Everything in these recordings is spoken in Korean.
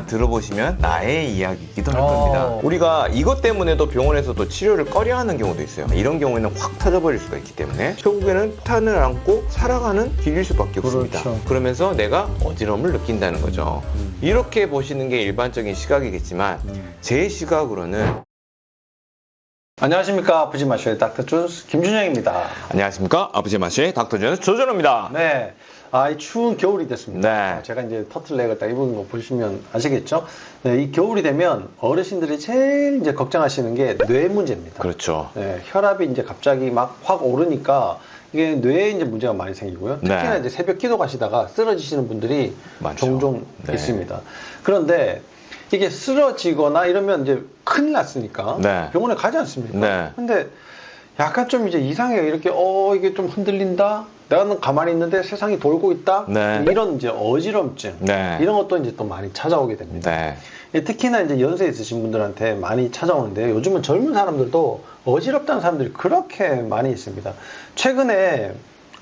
이야기지만 들어보시면 나의 이야기이기도 할 겁니다. 우리가 이것 때문에도 병원에서도 치료를 꺼려하는 경우도 있어요. 이런 경우에는 확 터져버릴 수가 있기 때문에 결국에는 폭탄을 안고 살아가는 길일 수밖에 없습니다. 그렇죠. 그러면서 내가 어지러움을 느낀다는 거죠. 이렇게 보시는 게 일반적인 시각이겠지만 제 시각으로는 안녕하십니까. 아프지 마셔의 닥터 존스 김준영입니다. 안녕하십니까. 아버지 맛의 닥터 존스 조준호입니다. 네. 이 추운 겨울이 됐습니다. 네. 제가 이제 터틀넥을 딱 입은 거 보시면 아시겠죠? 네, 이 겨울이 되면 어르신들이 제일 이제 걱정하시는 게 뇌 문제입니다. 그렇죠. 네, 혈압이 이제 갑자기 막 확 오르니까 이게 뇌에 이제 문제가 많이 생기고요. 특히나 네. 이제 새벽 기도 가시다가 쓰러지시는 분들이 많죠. 종종 네. 있습니다. 그런데 이게 쓰러지거나 이러면 이제 큰일 났으니까 네. 병원에 가지 않습니까? 네. 근데 약간 좀 이제 이상해요. 이렇게 이게 좀 흔들린다. 내가 가만히 있는데 세상이 돌고 있다. 네. 이런 이제 어지럼증 네. 이런 것도 이제 또 많이 찾아오게 됩니다. 네. 특히나 이제 연세 있으신 분들한테 많이 찾아오는데 요즘은 젊은 사람들도 어지럽다는 사람들이 그렇게 많이 있습니다. 최근에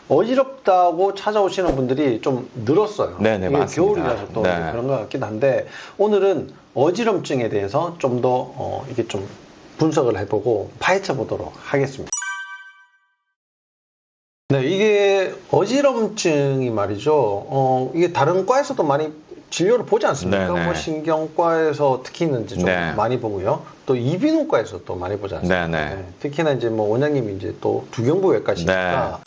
어지럽다고 찾아오시는 분들이 좀 늘었어요. 네네, 이게 맞습니다. 겨울이라서 또 네. 그런 것 같긴 한데 오늘은 어지럼증에 대해서 좀 더 이게 좀 분석을 해보고 파헤쳐 보도록 하겠습니다. 네, 이게 어지럼증이 말이죠. 이게 다른 과에서도 많이 진료를 보지 않습니까? 네네. 뭐 신경과에서 특히는 이제 좀 네. 많이 보고요. 또 이비인후과에서 또 많이 보지 않습니까? 네네. 네, 특히나 이제 뭐 원장님이 이제 또 두경부 외과시니까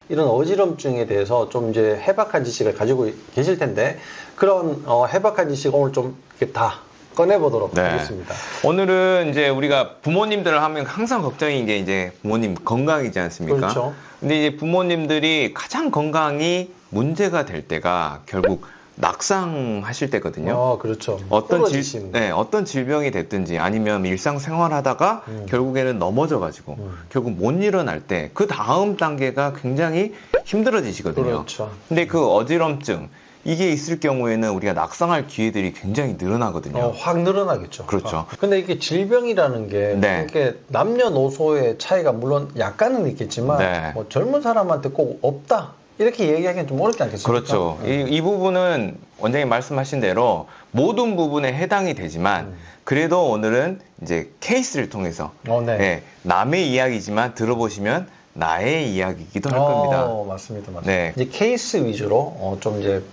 이런 어지럼증에 대해서 좀 이제 해박한 지식을 가지고 계실 텐데 그런 해박한 지식 오늘 좀 이렇게 다 꺼내보도록 네. 하겠습니다. 오늘은 이제 우리가 부모님들을 하면 항상 걱정인 게 이제 부모님 건강이지 않습니까? 그렇죠. 근데 이제 부모님들이 가장 건강이 문제가 될 때가 결국 낙상하실 때거든요. 그렇죠. 어떤 부러지시는 거. 어떤 질병이 됐든지 아니면 일상생활 하다가 결국에는 넘어져가지고 결국 못 일어날 때 그 다음 단계가 굉장히 힘들어지시거든요. 그렇죠. 근데 그 어지럼증 이게 있을 경우에는 우리가 낙상할 기회들이 굉장히 늘어나거든요. 확 늘어나겠죠. 그렇죠. 근데 이게 질병이라는 게 네. 이렇게 남녀노소의 차이가 물론 약간은 있겠지만 네. 뭐 젊은 사람한테 꼭 없다 이렇게 얘기하기는 좀 어렵지 않겠습니까? 그렇죠. 이 부분은 원장님 말씀하신 대로 모든 부분에 해당이 되지만 그래도 오늘은 이제 케이스를 통해서 네. 예, 남의 이야기지만 들어보시면 나의 이야기이기도 할 겁니다. 맞습니다. 네. 이제 케이스 위주로 좀 이제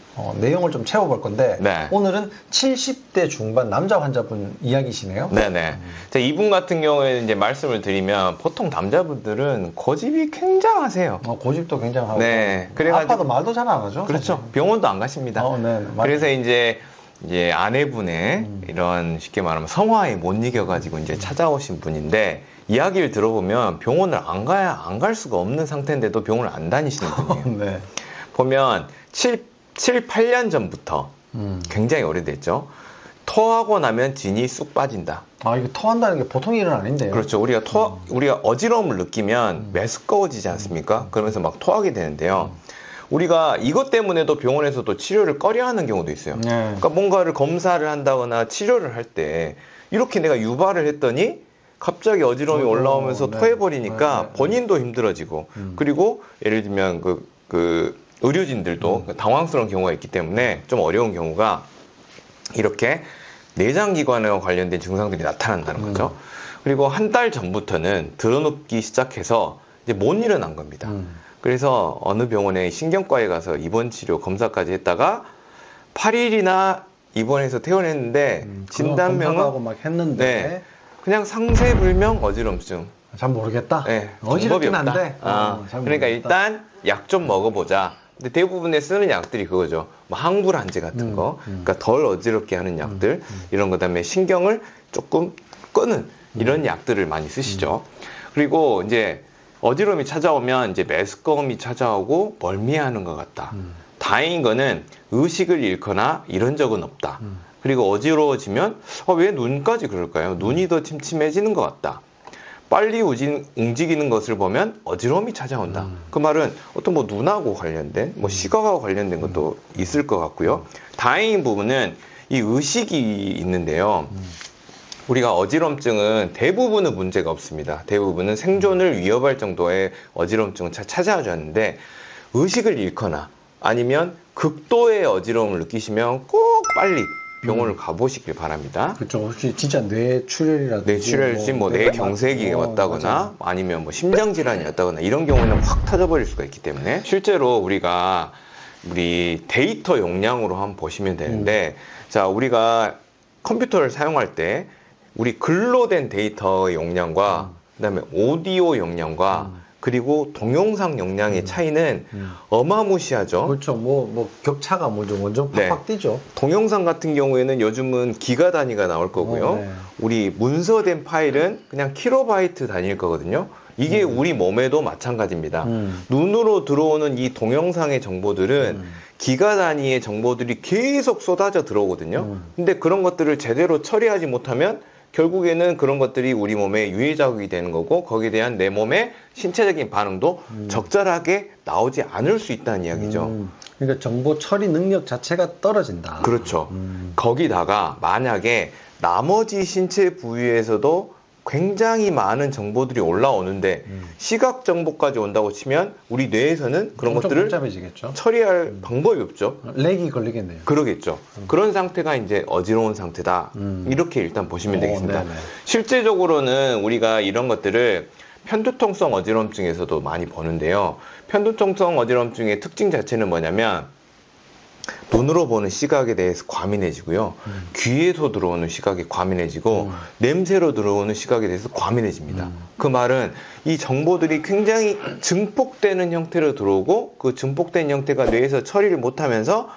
내용을 좀 채워볼 건데 네. 오늘은 70대 중반 남자 환자분 이야기시네요. 네네. 자, 이분 같은 경우에는 이제 말씀을 드리면 보통 남자분들은 고집이 굉장하세요. 고집도 굉장하고 네. 그래가지고- 아파도 말도 잘 안 하죠. 그렇죠. 병원도 안 가십니다. 네. 그래서 이제 아내분의 이런 쉽게 말하면 성화에 못 이겨가지고 이제 찾아오신 분인데 이야기를 들어보면 병원을 안 갈 수가 없는 상태인데도 병원을 안 다니시는 분이에요. 네. 보면 7, 8년 전부터 굉장히 오래됐죠. 토하고 나면 진이 쑥 빠진다. 이거 토한다는 게 보통 일은 아닌데요. 그렇죠. 우리가 어지러움을 느끼면 메스꺼워지지 않습니까? 그러면서 막 토하게 되는데요. 우리가 이것 때문에도 병원에서도 치료를 꺼려하는 경우도 있어요. 네. 그러니까 뭔가를 검사를 한다거나 치료를 할 때 이렇게 내가 유발을 했더니 갑자기 어지러움이 올라오면서 네. 토해버리니까 네. 본인도 힘들어지고 그리고 예를 들면 그 의료진들도 당황스러운 경우가 있기 때문에 좀 어려운 경우가 이렇게 내장기관과 관련된 증상들이 나타난다는 거죠. 그리고 한 달 전부터는 드러눕기 시작해서 이제 못 일어난 겁니다. 그래서 어느 병원에 신경과에 가서 입원 치료 검사까지 했다가 8일이나 입원해서 퇴원했는데 진단명은 검사하고 막 했는데 네, 그냥 상세불명 어지럼증. 잘 모르겠다. 네, 어지럽긴 방법이 없다. 한데. 잘 그러니까 모르겠다. 일단 약 좀 먹어보자. 근데 대부분에 쓰는 약들이 그거죠. 뭐 항불안제 같은 거, 그러니까 덜 어지럽게 하는 약들, 이런 거 다음에 신경을 조금 끄는 이런 약들을 많이 쓰시죠. 그리고 이제 어지러움이 찾아오면 이제 메스꺼움이 찾아오고 멀미하는 것 같다. 다행인 거는 의식을 잃거나 이런 적은 없다. 그리고 어지러워지면 왜 눈까지 그럴까요? 눈이 더 침침해지는 것 같다. 빨리 움직이는 것을 보면 어지러움이 찾아온다. 그 말은 어떤 뭐 눈하고 관련된, 뭐 시각하고 관련된 것도 있을 것 같고요. 다행인 부분은 이 의식이 있는데요. 우리가 어지럼증은 대부분은 문제가 없습니다. 대부분은 생존을 위협할 정도의 어지럼증은 찾아왔는데 의식을 잃거나 아니면 극도의 어지러움을 느끼시면 꼭 빨리 병원을 가보시길 바랍니다. 그렇죠. 혹시 진짜 뇌출혈이라든지 뇌출혈이지 뭐 뇌경색이 왔다거나 맞아요. 아니면 뭐 심장질환이 왔다거나 이런 경우에는 확 터져버릴 수가 있기 때문에 실제로 우리가 우리 데이터 용량으로 한번 보시면 되는데 자, 우리가 컴퓨터를 사용할 때 우리 글로 된 데이터의 용량과 그다음에 오디오 용량과 그리고 동영상 용량의 차이는 어마무시하죠. 그렇죠. 뭐 격차가 먼저 팍팍 뛰죠. 동영상 같은 경우에는 요즘은 기가 단위가 나올 거고요. 네. 우리 문서된 파일은 그냥 킬로바이트 단위일 거거든요. 이게 우리 몸에도 마찬가지입니다. 눈으로 들어오는 이 동영상의 정보들은 기가 단위의 정보들이 계속 쏟아져 들어오거든요. 근데 그런 것들을 제대로 처리하지 못하면 결국에는 그런 것들이 우리 몸에 유해 자극이 되는 거고 거기에 대한 내 몸의 신체적인 반응도 적절하게 나오지 않을 수 있다는 이야기죠. 그러니까 정보 처리 능력 자체가 떨어진다. 그렇죠. 거기다가 만약에 나머지 신체 부위에서도 굉장히 많은 정보들이 올라오는데 시각 정보까지 온다고 치면 우리 뇌에서는 그런 엄청 것들을 복잡해지겠죠. 처리할 방법이 없죠. 렉이 걸리겠네요. 그러겠죠. 그런 상태가 이제 어지러운 상태다. 이렇게 일단 보시면 되겠습니다. 네네. 실제적으로는 우리가 이런 것들을 편두통성 어지럼증에서도 많이 보는데요. 편두통성 어지럼증의 특징 자체는 뭐냐면 눈으로 보는 시각에 대해서 과민해지고요. 귀에서 들어오는 시각이 과민해지고 냄새로 들어오는 시각에 대해서 과민해집니다. 그 말은 이 정보들이 굉장히 증폭되는 형태로 들어오고 그 증폭된 형태가 뇌에서 처리를 못하면서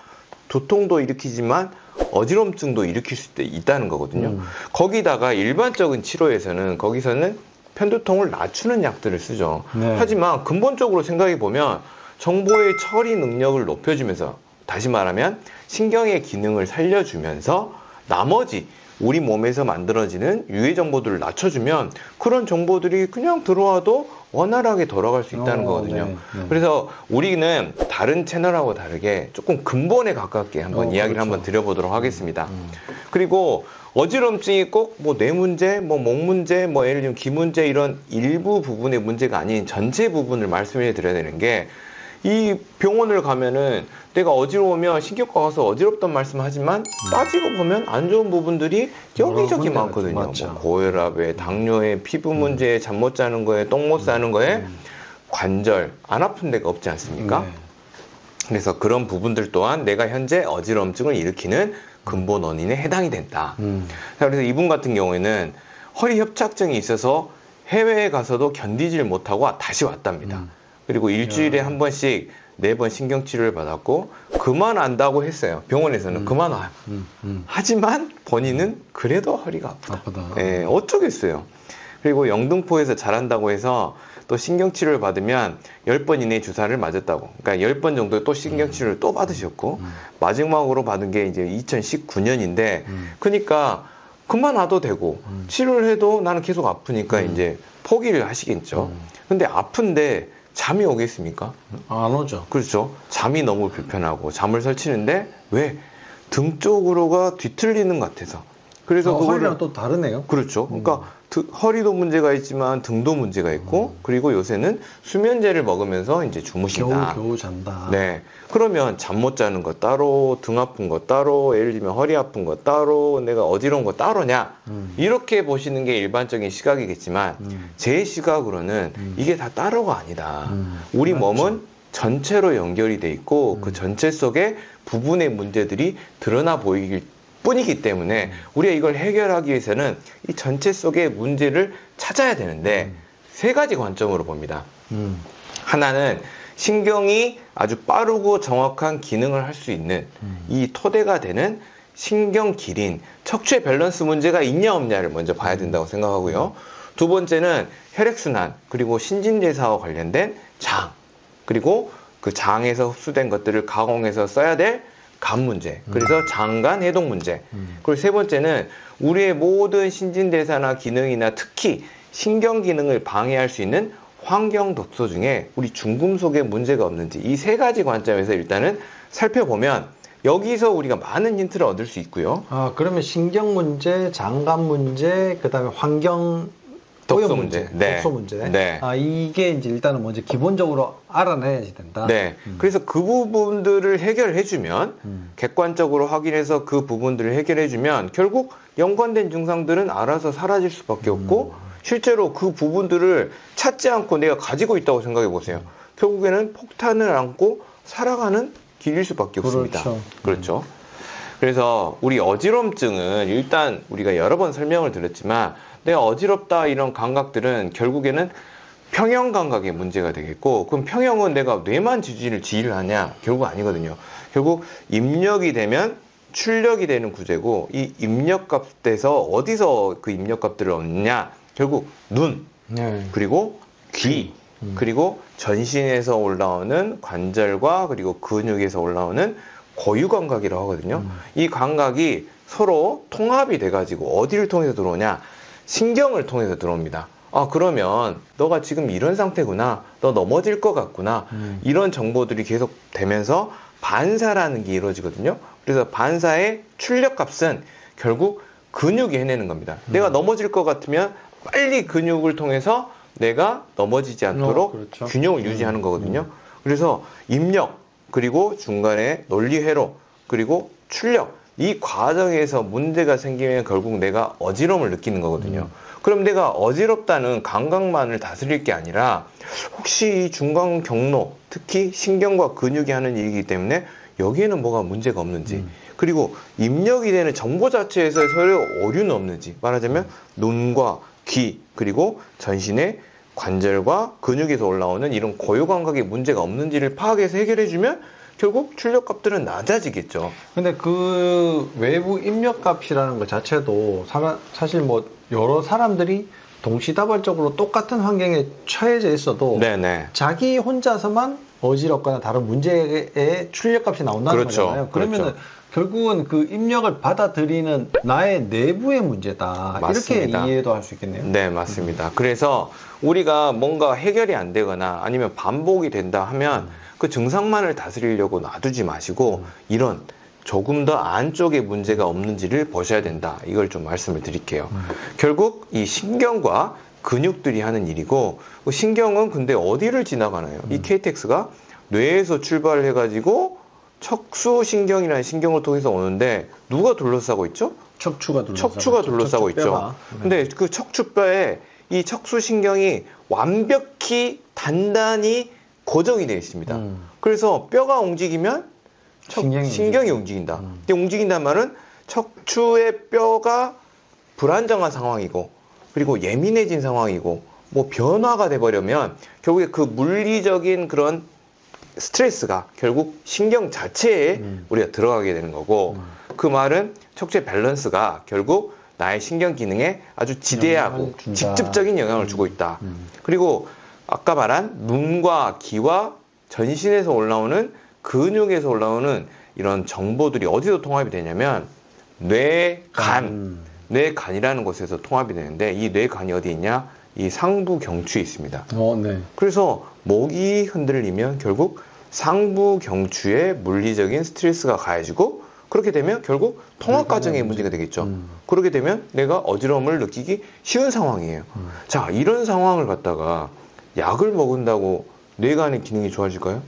두통도 일으키지만 어지럼증도 일으킬 수 있다는 거거든요. 거기다가 일반적인 치료에서는 거기서는 편두통을 낮추는 약들을 쓰죠. 네. 하지만 근본적으로 생각해 보면 정보의 처리 능력을 높여주면서 다시 말하면 신경의 기능을 살려주면서 나머지 우리 몸에서 만들어지는 유해 정보들을 낮춰주면 그런 정보들이 그냥 들어와도 원활하게 돌아갈 수 있다는 거거든요. 네. 그래서 우리는 다른 채널하고 다르게 조금 근본에 가깝게 한번 이야기를 그렇죠. 한번 드려보도록 하겠습니다. 그리고 어지럼증이 꼭 뭐 뇌 문제, 뭐 목 문제, 뭐 예를 들면 귀 문제 이런 일부 부분의 문제가 아닌 전체 부분을 말씀해 드려야 되는 게 이 병원을 가면은 내가 어지러우면 신경과 가서 어지럽단 말씀하지만 따지고 보면 안 좋은 부분들이 여기저기 여러 많거든요. 맞죠. 뭐 고혈압에, 당뇨에, 피부 문제에, 잠 못 자는 거에, 똥 못 싸는 거에 관절 안 아픈 데가 없지 않습니까? 네. 그래서 그런 부분들 또한 내가 현재 어지럼증을 일으키는 근본 원인에 해당이 된다. 자, 그래서 이분 같은 경우에는 허리 협착증이 있어서 해외에 가서도 견디질 못하고 다시 왔답니다. 그리고 일주일에 한 번씩 4번 신경치료를 받았고 그만한다고 했어요. 병원에서는 그만 와요. 하지만 본인은 그래도 허리가 아프다. 예, 어쩌겠어요. 그리고 영등포에서 잘한다고 해서 또 신경치료를 받으면 10번 이내에 주사를 맞았다고. 그러니까 10번 정도 또 신경치료를 또 받으셨고 마지막으로 받은 게 이제 2019년인데 그러니까 그만와도 되고 치료를 해도 나는 계속 아프니까 이제 포기를 하시겠죠. 근데 아픈데 잠이 오겠습니까? 안 오죠. 그렇죠. 잠이 너무 불편하고 잠을 설치는데 왜? 등 쪽으로가 뒤틀리는 것 같아서. 그래서 허리랑 또 다르네요. 그렇죠. 그러니까 허리도 문제가 있지만 등도 문제가 있고 그리고 요새는 수면제를 먹으면서 이제 주무신다. 겨우 잔다. 네. 그러면 잠 못 자는 거 따로, 등 아픈 거 따로, 예를 들면 허리 아픈 거 따로, 내가 어지러운 거 따로냐? 이렇게 보시는 게 일반적인 시각이겠지만 제 시각으로는 이게 다 따로가 아니다. 우리 맞죠. 몸은 전체로 연결이 돼 있고 그 전체 속에 부분의 문제들이 드러나 보이길 뿐이기 때문에 우리가 이걸 해결하기 위해서는 이 전체 속의 문제를 찾아야 되는데 세 가지 관점으로 봅니다. 하나는 신경이 아주 빠르고 정확한 기능을 할 수 있는 이 토대가 되는 신경 기린, 척추의 밸런스 문제가 있냐 없냐를 먼저 봐야 된다고 생각하고요. 두 번째는 혈액순환, 그리고 신진대사와 관련된 장, 그리고 그 장에서 흡수된 것들을 가공해서 써야 될 간 문제, 그래서 장간 해독 문제. 그리고 세 번째는 우리의 모든 신진대사나 기능이나 특히 신경 기능을 방해할 수 있는 환경 독소 중에 우리 중금속에 문제가 없는지 이 세 가지 관점에서 일단은 살펴보면 여기서 우리가 많은 힌트를 얻을 수 있고요. 그러면 신경 문제, 장관 문제, 그다음에 환경 독소 오염 문제. 문제, 네. 독소 문제. 네. 아, 이게 이제 일단은 먼저 기본적으로 알아내야 된다. 네. 그래서 그 부분들을 해결해주면, 음. 객관적으로 확인해서 그 부분들을 해결해주면, 결국 연관된 증상들은 알아서 사라질 수밖에 없고, 실제로 그 부분들을 찾지 않고 내가 가지고 있다고 생각해 보세요. 결국에는 폭탄을 안고 살아가는 길일 수밖에 없습니다. 그렇죠. 그렇죠. 그래서 우리 어지럼증은 일단 우리가 여러 번 설명을 드렸지만, 내가 어지럽다 이런 감각들은 결국에는 평형 감각의 문제가 되겠고, 그럼 평형은 내가 뇌만 지지를 하냐? 결국 아니거든요. 결국 입력이 되면 출력이 되는 구제고, 이 입력값에서 어디서 그 입력값들을 얻느냐? 결국 눈, 네. 그리고 귀, 그리고 전신에서 올라오는 관절과 그리고 근육에서 올라오는 고유 감각이라고 하거든요. 이 감각이 서로 통합이 돼가지고 어디를 통해서 들어오냐? 신경을 통해서 들어옵니다. 아, 그러면 너가 지금 이런 상태구나. 너 넘어질 것 같구나. 이런 정보들이 계속 되면서 반사라는 게 이루어지거든요. 그래서 반사의 출력값은 결국 근육이 해내는 겁니다. 내가 넘어질 것 같으면 빨리 근육을 통해서 내가 넘어지지 않도록 그렇죠. 균형을 유지하는 거거든요. 그래서 입력, 그리고 중간에 논리 회로, 그리고 출력, 이 과정에서 문제가 생기면 결국 내가 어지러움을 느끼는 거거든요. 그럼 내가 어지럽다는 감각만을 다스릴 게 아니라 혹시 이 중간 경로, 특히 신경과 근육이 하는 일이기 때문에 여기에는 뭐가 문제가 없는지, 그리고 입력이 되는 정보 자체에서 서로 오류는 없는지, 말하자면 눈과 귀, 그리고 전신의 관절과 근육에서 올라오는 이런 고유 감각에 문제가 없는지를 파악해서 해결해주면 결국 출력값들은 낮아지겠죠. 근데 그 외부 입력값이라는 것 자체도 사실 뭐 여러 사람들이 동시다발적으로 똑같은 환경에 처해져 있어도 네네. 자기 혼자서만 어지럽거나 다른 문제의 출력값이 나온다는 그렇죠. 거잖아요. 그러면은 그렇죠. 결국은 그 입력을 받아들이는 나의 내부의 문제다. 맞습니다. 이렇게 이해도 할 수 있겠네요. 네, 맞습니다. 그래서 우리가 뭔가 해결이 안 되거나 아니면 반복이 된다 하면 그 증상만을 다스리려고 놔두지 마시고 이런 조금 더 안쪽에 문제가 없는지를 보셔야 된다. 이걸 좀 말씀을 드릴게요. 결국 이 신경과 근육들이 하는 일이고, 그 신경은 근데 어디를 지나가나요? 이 KTX가 뇌에서 출발을 해가지고 척수신경이라는 신경을 통해서 오는데 누가 둘러싸고 있죠? 척추가 둘러싸고 있죠. 척추뼈가. 근데 그 척추뼈에 이 척수신경이 완벽히 단단히 고정이 되어 있습니다. 그래서 뼈가 움직이면 신경이 움직인다. 근데 움직인다는 말은 척추의 뼈가 불안정한 상황이고, 그리고 예민해진 상황이고, 뭐 변화가 돼버리면 결국에 그 물리적인 그런 스트레스가 결국 신경 자체에 우리가 들어가게 되는 거고, 그 말은 척추의 밸런스가 결국 나의 신경 기능에 아주 지대하고 직접적인 영향을 주고 있다. 그리고 아까 말한 눈과 귀와 전신에서 올라오는 근육에서 올라오는 이런 정보들이 어디서 통합이 되냐면 뇌간이라는 곳에서 통합이 되는데, 이 뇌간이 어디 있냐? 이 상부 경추에 있습니다. 네. 그래서 목이 흔들리면 결국 상부 경추에 물리적인 스트레스가 가해지고, 그렇게 되면 결국 통합 과정에 문제가 되겠죠. 그렇게 되면 내가 어지러움을 느끼기 쉬운 상황이에요. 자, 이런 상황을 갖다가 약을 먹은다고 뇌간의 기능이 좋아질까요?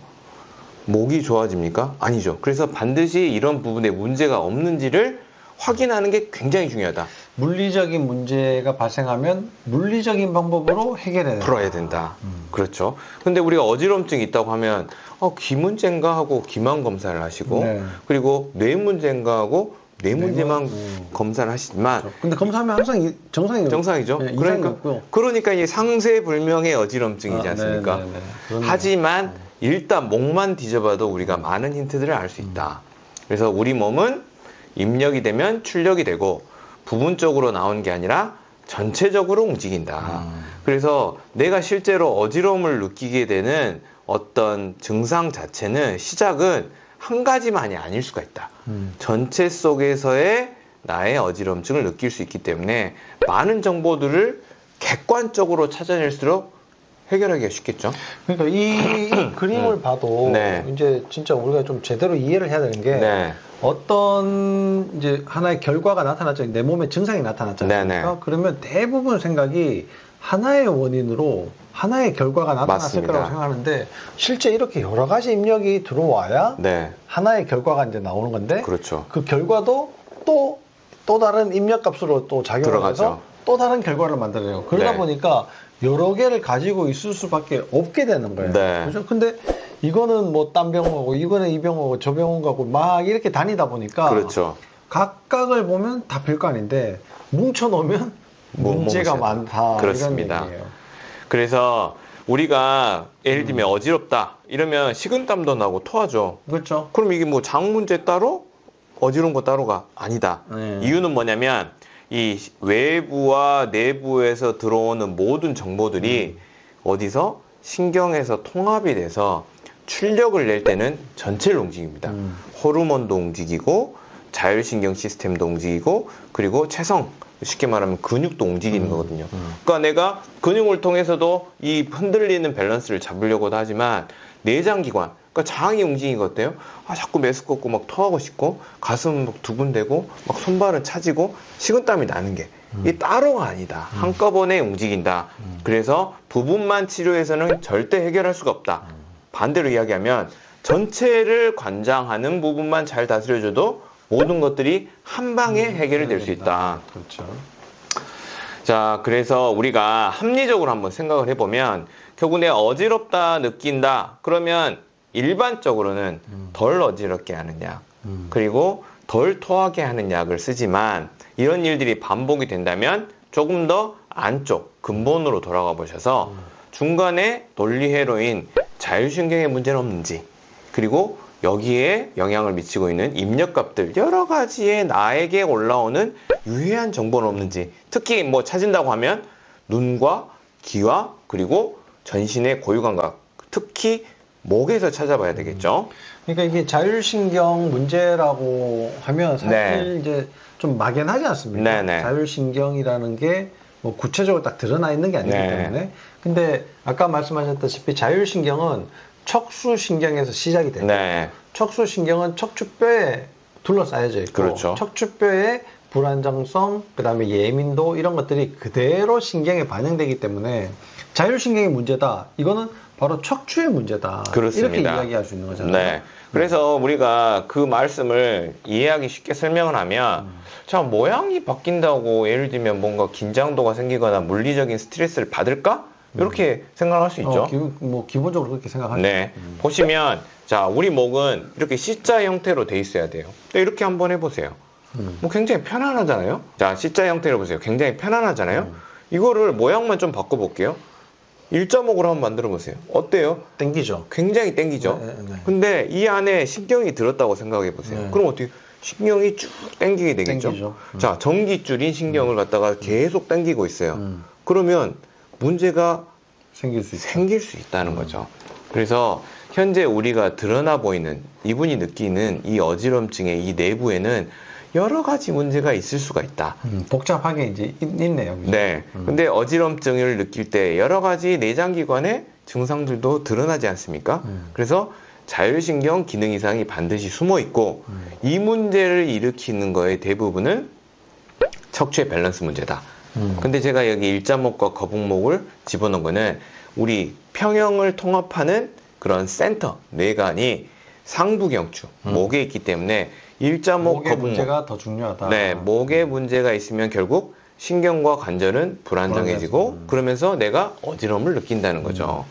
목이 좋아집니까? 아니죠. 그래서 반드시 이런 부분에 문제가 없는지를 확인하는 게 굉장히 중요하다. 물리적인 문제가 발생하면 물리적인 방법으로 해결해야 된다. 풀어야 된다. 그렇죠. 근데 우리가 어지럼증이 있다고 하면 귀 문제인가 하고 귀만 검사를 하시고, 네. 그리고 뇌 문제인가 하고 뇌 문제만 검사를 하시지만, 근데 검사하면 항상 정상이죠. 네, 그러니까 이 상세불명의 어지럼증이지 않습니까? 하지만 일단 목만 뒤져봐도 우리가 많은 힌트들을 알 수 있다. 그래서 우리 몸은 입력이 되면 출력이 되고 부분적으로 나오는 게 아니라 전체적으로 움직인다. 그래서 내가 실제로 어지러움을 느끼게 되는 어떤 증상 자체는 시작은 한 가지만이 아닐 수가 있다. 전체 속에서의 나의 어지럼증을 느낄 수 있기 때문에 많은 정보들을 객관적으로 찾아낼수록 해결하기가 쉽겠죠. 그러니까 이 그림을 봐도 네. 이제 진짜 우리가 좀 제대로 이해를 해야 되는 게 네. 어떤 이제 하나의 결과가 나타났죠. 내 몸에 증상이 나타났잖아요. 네네. 그러면 대부분 생각이 하나의 원인으로 하나의 결과가 나타났을 맞습니다. 거라고 생각하는데 실제 이렇게 여러 가지 입력이 들어와야 네, 하나의 결과가 이제 나오는 건데 그렇죠. 그 결과도 또 다른 입력 값으로 또 작용해서 들어가죠. 또 다른 결과를 만들어요. 그러다 네. 보니까 여러 개를 가지고 있을 수밖에 없게 되는 거예요. 네. 그죠? 근데 이거는 뭐 딴 병원하고 이거는 이 병원하고 저 병원 가고 막 이렇게 다니다 보니까 그렇죠. 각각을 보면 다 별거 아닌데 뭉쳐 놓으면 문제가 많다. 그렇습니다. 이런 얘기예요. 그래서 우리가 예를 들면 어지럽다 이러면 식은땀도 나고 토하죠. 그렇죠. 그럼 이게 뭐 장 문제 따로 어지러운 거 따로가 아니다. 네. 이유는 뭐냐면 이 외부와 내부에서 들어오는 모든 정보들이 어디서 신경에서 통합이 돼서 출력을 낼 때는 전체를 움직입니다. 호르몬도 움직이고 자율신경 시스템도 움직이고 그리고 체성 쉽게 말하면 근육도 움직이는 거거든요. 그러니까 내가 근육을 통해서도 이 흔들리는 밸런스를 잡으려고도 하지만 내장기관, 그러니까 장이 움직이는 거 어때요? 아, 자꾸 메스껍고 막 토하고 싶고 가슴 막 두근대고 막 손발은 차지고 식은땀이 나는 게 이 따로가 아니다. 한꺼번에 움직인다. 그래서 부분만 치료해서는 절대 해결할 수가 없다. 반대로 이야기하면 전체를 관장하는 부분만 잘 다스려줘도 모든 것들이 한 방에 해결이 될 수 있다. 그렇죠. 자, 그래서 우리가 합리적으로 한번 생각을 해보면 결국 내가 어지럽다 느낀다. 그러면 일반적으로는 덜 어지럽게 하는 약, 그리고 덜 토하게 하는 약을 쓰지만 이런 일들이 반복이 된다면 조금 더 안쪽, 근본으로 돌아가 보셔서 중간에 논리회로인 자율신경의 문제는 없는지, 그리고 여기에 영향을 미치고 있는 입력값들 여러 가지의 나에게 올라오는 유해한 정보는 없는지, 특히 뭐 찾은다고 하면 눈과 귀와 그리고 전신의 고유감각, 특히 목에서 찾아봐야 되겠죠. 그러니까 이게 자율신경 문제라고 하면 사실 네. 이제 좀 막연하지 않습니까? 네네. 자율신경이라는 게 뭐 구체적으로 딱 드러나 있는 게 아니기 네. 때문에. 근데 아까 말씀하셨다시피 자율신경은 척수신경에서 시작이 돼요. 네. 척수신경은 척추뼈에 둘러싸여져 있고 그렇죠. 척추뼈의 불안정성, 그다음에 예민도 이런 것들이 그대로 신경에 반영되기 때문에 자율신경의 문제다. 이거는 바로 척추의 문제다. 그렇습니다. 이렇게 이야기할 수 있는 거잖아요. 네. 그래서 우리가 그 말씀을 이해하기 쉽게 설명을 하면, 자, 모양이 바뀐다고 예를 들면 뭔가 긴장도가 생기거나 물리적인 스트레스를 받을까? 이렇게 생각할 수 있죠. 뭐 기본적으로 그렇게 생각하죠. 네. 보시면, 자, 우리 목은 이렇게 C자 형태로 돼 있어야 돼요. 이렇게 한번 해보세요. 뭐 굉장히 편안하잖아요. 자, C자 형태로 보세요. 굉장히 편안하잖아요. 이거를 모양만 좀 바꿔볼게요. 일자목으로 한번 만들어 보세요. 어때요? 땡기죠. 굉장히 땡기죠. 네, 네. 근데 이 안에 신경이 들었다고 생각해 보세요. 네. 그럼 어떻게 신경이 쭉 땡기게 되겠죠. 땡기죠. 자, 전기줄인 신경을 갖다가 계속 땡기고 있어요. 그러면 문제가 생길 수 있다. 생길 수 있다는 거죠. 그래서 현재 우리가 드러나 보이는, 이분이 느끼는 이 어지럼증의 이 내부에는 여러 가지 문제가 있을 수가 있다. 복잡하게 이제 있네요. 그죠? 네. 근데 어지럼증을 느낄 때 여러 가지 내장기관의 증상들도 드러나지 않습니까? 그래서 자율신경 기능 이상이 반드시 숨어 있고 이 문제를 일으키는 거의 대부분은 척추의 밸런스 문제다. 근데 제가 여기 일자목과 거북목을 집어넣은 거는 우리 평형을 통합하는 그런 센터, 뇌관이 상부경추, 목에 있기 때문에 일자목, 목의 거북목. 문제가 더 중요하다. 네, 목에 문제가 있으면 결국 신경과 관절은 불안정해지고 그러면서 내가 어지러움을 느낀다는 거죠.